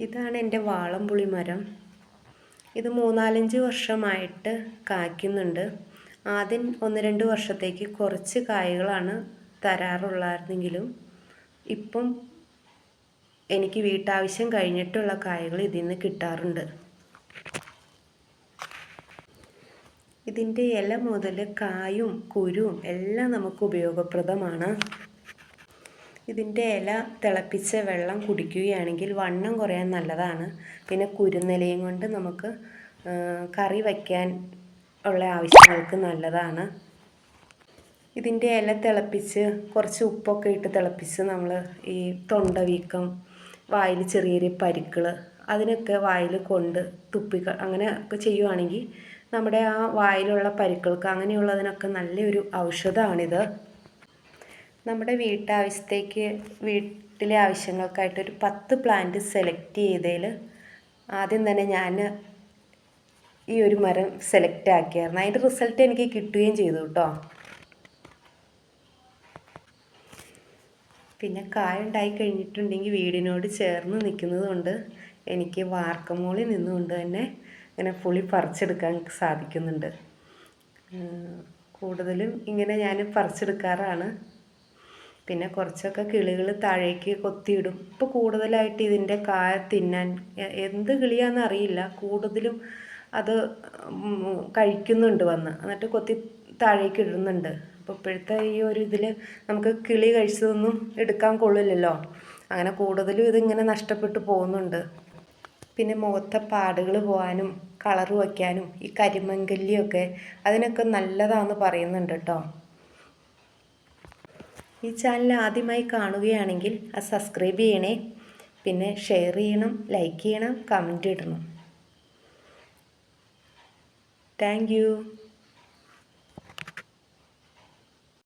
ഇതാണ് എൻ്റെ വാളംപുളി മരം. ഇത് 3-4 വർഷമായിട്ട് കായ്ക്കുന്നുണ്ട്. ആദ്യം 1-2 വർഷത്തേക്ക് കുറച്ച് കായകളാണ് തരാറുള്ളായിരുന്നെങ്കിലും ഇപ്പം എനിക്ക് വീട്ടാവശ്യം കഴിഞ്ഞിട്ടുള്ള കായകൾ ഇതിൽ നിന്ന് കിട്ടാറുണ്ട്. ഇതിൻ്റെ ഇല മുതൽ കായും കുരുവും എല്ലാം നമുക്ക് ഉപയോഗപ്രദമാണ്. ഇതിൻ്റെ ഇല തിളപ്പിച്ച വെള്ളം കുടിക്കുകയാണെങ്കിൽ വണ്ണം കുറയാൻ നല്ലതാണ്. പിന്നെ കുരുന്നിലയും കൊണ്ട് നമുക്ക് കറി വയ്ക്കാൻ ഉള്ള ആവശ്യങ്ങൾക്ക് നല്ലതാണ്. ഇതിൻ്റെ ഇല തിളപ്പിച്ച് കുറച്ച് ഉപ്പൊക്കെ ഇട്ട് തിളപ്പിച്ച് നമ്മൾ ഈ തൊണ്ടവീക്കം, വായിൽ ചെറിയ ചെറിയ പരുക്കൾ, അതിനൊക്കെ വായിൽ കൊണ്ട് തുപ്പി അങ്ങനെ ഒക്കെ ചെയ്യുവാണെങ്കിൽ നമ്മുടെ ആ വായിലുള്ള പരുക്കൾക്ക് അങ്ങനെയുള്ളതിനൊക്കെ നല്ലൊരു ഔഷധമാണിത്. നമ്മുടെ വീട്ടിലെ ആവശ്യങ്ങൾക്കായിട്ടൊരു 10 പ്ലാന്റ് സെലക്ട് ചെയ്തതിൽ ആദ്യം തന്നെ ഞാൻ ഈ ഒരു മരം സെലക്ട് ആക്കിയായിരുന്നു. അതിൻ്റെ റിസൾട്ട് എനിക്ക് കിട്ടുകയും ചെയ്തു കേട്ടോ. പിന്നെ കായ ഉണ്ടായി കഴിഞ്ഞിട്ടുണ്ടെങ്കിൽ വീടിനോട് ചേർന്ന് നിൽക്കുന്നത് കൊണ്ട് എനിക്ക് വാർക്കമോളിൽ നിന്നുകൊണ്ട് തന്നെ ഇങ്ങനെ പുളി പറിച്ചെടുക്കാൻ സാധിക്കുന്നുണ്ട്. കൂടുതലും ഇങ്ങനെ ഞാൻ പറിച്ചെടുക്കാറാണ്. പിന്നെ കുറച്ചൊക്കെ കിളികൾ താഴേക്ക് കൊത്തിയിടും. ഇപ്പോൾ കൂടുതലായിട്ട് ഇതിൻ്റെ കായ തിന്നാൻ എന്ത് കിളിയാണെന്ന് അറിയില്ല, കൂടുതലും അത് കഴിക്കുന്നുണ്ട് വന്ന്, എന്നിട്ട് കൊത്തി താഴേക്ക് ഇടുന്നുണ്ട്. അപ്പോൾ ഇപ്പോഴത്തെ ഈ ഒരു ഇതിൽ നമുക്ക് കിളി കഴിച്ചതൊന്നും എടുക്കാൻ കൊള്ളില്ലല്ലോ. അങ്ങനെ കൂടുതലും ഇതിങ്ങനെ നഷ്ടപ്പെട്ടു പോകുന്നുണ്ട്. പിന്നെ മുഖത്തെ പാടുകൾ പോകാനും കളർ വയ്ക്കാനും ഈ കരിമങ്കല്ലിയൊക്കെ അതിനൊക്കെ നല്ലതാണെന്ന് പറയുന്നുണ്ട് കേട്ടോ. ഈ ചാനൽ ആദ്യമായി കാണുകയാണെങ്കിൽ അത് സബ്സ്ക്രൈബ് ചെയ്യണേ. പിന്നെ ഷെയർ ചെയ്യണം, ലൈക്ക് ചെയ്യണം, കമൻറ്റ് ഇടണം. Thank you.